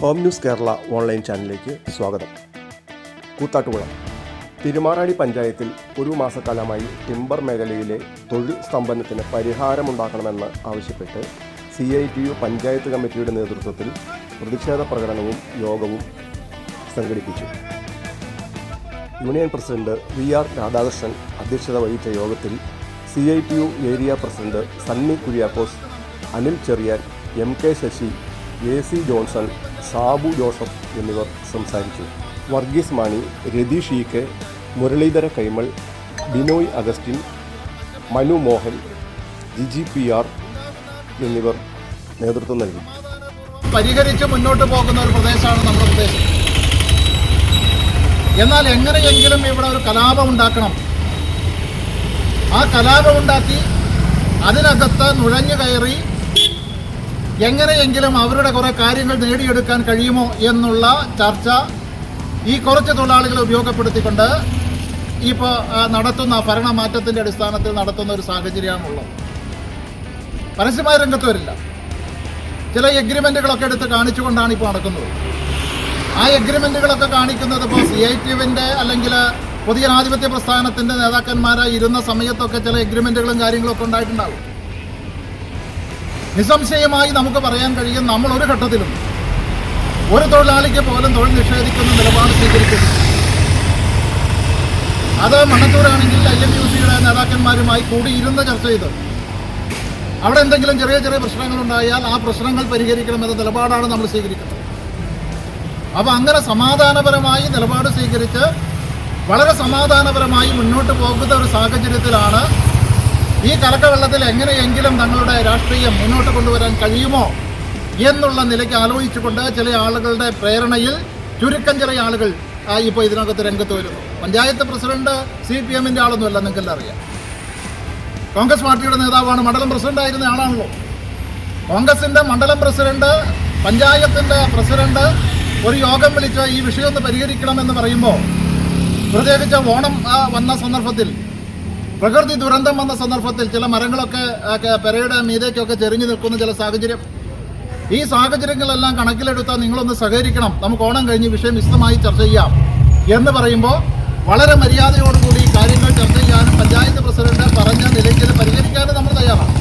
Home news Kerala online ചാനലിലേക്ക് സ്വാഗതം. കൂത്താട്ടുകുള തിരുമാറാടി പഞ്ചായത്തിൽ ഒരു മാസക്കാലമായി ടിമ്പർ മേഖലയിലെ തൊഴിൽ സ്തംഭനത്തിന് പരിഹാരമുണ്ടാക്കണമെന്ന് ആവശ്യപ്പെട്ട് CITU പഞ്ചായത്ത് കമ്മിറ്റിയുടെ നേതൃത്വത്തിൽ പ്രതിഷേധ പ്രകടനവും യോഗവും സംഘടിപ്പിച്ചു. യൂണിയൻ പ്രസിഡന്റ് VR രാധാകൃഷ്ണൻ അധ്യക്ഷത വഹിച്ച യോഗത്തിൽ CITU area president Sunny Kuriakose, Anil Cheriyan, MK Sasi, AC Johnson, Sabu Joseph എന്നിവർ സംസാരിച്ചു. വർഗീസ് മാണി, രതീഷ് EK, മുരളീധര കൈമൾ, ബിനോയ് അഗസ്റ്റിൻ, മനു മോഹൻ, ജിജി PR എന്നിവർ നേതൃത്വം നൽകി. പരിഹരിച്ച് മുന്നോട്ട് പോകുന്ന ഒരു പ്രദേശമാണ് നമ്മുടെ പ്രദേശം. എന്നാൽ എങ്ങനെയെങ്കിലും ഇവിടെ ഒരു കലാപം ഉണ്ടാക്കണം. ആ കലാപം ഉണ്ടാക്കി അതിനകത്ത് നുഴഞ്ഞു കയറി എങ്ങനെയെങ്കിലും അവരുടെ കുറേ കാര്യങ്ങൾ നേടിയെടുക്കാൻ കഴിയുമോ എന്നുള്ള ചർച്ച ഈ കുറച്ച് തൊഴിലാളികളെ ഉപയോഗപ്പെടുത്തിക്കൊണ്ട് ഇപ്പോൾ നടത്തുന്ന ഭരണമാറ്റത്തിൻ്റെ അടിസ്ഥാനത്തിൽ നടത്തുന്ന ഒരു സാഹചര്യമാണുള്ളത്. പരസ്യമായ രംഗത്ത് വരില്ല. ചില എഗ്രിമെൻറ്റുകളൊക്കെ എടുത്ത് കാണിച്ചുകൊണ്ടാണ് ഇപ്പോൾ നടക്കുന്നത്. ആ എഗ്രിമെൻറ്റുകളൊക്കെ കാണിക്കുന്നത് ഇപ്പോൾ CITUവിൻ്റെ അല്ലെങ്കിൽ പൊതുജനാധിപത്യ പ്രസ്ഥാനത്തിൻ്റെ നേതാക്കന്മാരായി ഇരുന്ന സമയത്തൊക്കെ ചില എഗ്രിമെൻറ്റുകളും കാര്യങ്ങളൊക്കെ ഉണ്ടായിട്ടുണ്ടാകും. നിസ്സംശയമായി നമുക്ക് പറയാൻ കഴിയും, നമ്മൾ ഒരു ഘട്ടത്തിലും ഒരു തൊഴിലാളിക്ക് പോലും തൊഴിൽ നിഷേധിക്കുന്ന നിലപാട് സ്വീകരിക്കുന്നു. അത് മണ്ണത്തൂരാണെങ്കിൽ IMUCയുടെ നേതാക്കന്മാരുമായി കൂടി ഇരുന്ന് ചർച്ച ചെയ്ത് അവിടെ എന്തെങ്കിലും ചെറിയ ചെറിയ പ്രശ്നങ്ങളുണ്ടായാൽ ആ പ്രശ്നങ്ങൾ പരിഹരിക്കണമെന്ന നിലപാടാണ് നമ്മൾ സ്വീകരിക്കുന്നത്. അപ്പോൾ അങ്ങനെ സമാധാനപരമായി നിലപാട് സ്വീകരിച്ച് വളരെ സമാധാനപരമായി മുന്നോട്ട് പോകുന്ന ഒരു സാഹചര്യത്തിലാണ് ഈ കലക്കവെള്ളത്തിൽ എങ്ങനെയെങ്കിലും തങ്ങളുടെ രാഷ്ട്രീയം മുന്നോട്ട് കൊണ്ടുവരാൻ കഴിയുമോ എന്നുള്ള നിലയ്ക്ക് ആലോചിച്ചുകൊണ്ട് ചില ആളുകളുടെ പ്രേരണയിൽ ചുരുക്കം ചില ആളുകൾ ഇപ്പോൾ ഇതിനകത്ത് രംഗത്ത് വരുന്നു. പഞ്ചായത്ത് പ്രസിഡന്റ് CPMൻ്റെ ആളൊന്നുമല്ല, നിങ്ങൾക്കെല്ലാം അറിയാം. കോൺഗ്രസ് പാർട്ടിയുടെ നേതാവാണ്, മണ്ഡലം പ്രസിഡന്റ് ആയിരുന്ന ആളാണല്ലോ. കോൺഗ്രസിൻ്റെ മണ്ഡലം പ്രസിഡന്റ്, പഞ്ചായത്തിൻ്റെ പ്രസിഡന്റ് ഒരു യോഗം വിളിച്ച് ഈ വിഷയം ഒന്ന് പരിഹരിക്കണമെന്ന് പറയുമ്പോൾ, പ്രത്യേകിച്ച് ഓണം വന്ന സന്ദർഭത്തിൽ, പ്രകൃതി ദുരന്തം വന്ന സന്ദർഭത്തിൽ ചില മരങ്ങളൊക്കെ പെരയുടെ മീതേക്കൊക്കെ ചെരിഞ്ഞു നിൽക്കുന്ന ചില സാഹചര്യം, ഈ സാഹചര്യങ്ങളെല്ലാം കണക്കിലെടുത്താൽ നിങ്ങളൊന്ന് സഹകരിക്കണം, നമുക്ക് ഓണം കഴിഞ്ഞ് വിഷയം വിശദമായി ചർച്ച ചെയ്യാം എന്ന് പറയുമ്പോൾ വളരെ മര്യാദയോടുകൂടി കാര്യങ്ങൾ ചർച്ച ചെയ്യാനും പഞ്ചായത്ത് പ്രസിഡന്റ് പറഞ്ഞ നിലയ്ക്ക് പരിഹരിക്കാനും നമ്മൾ തയ്യാറാണ്.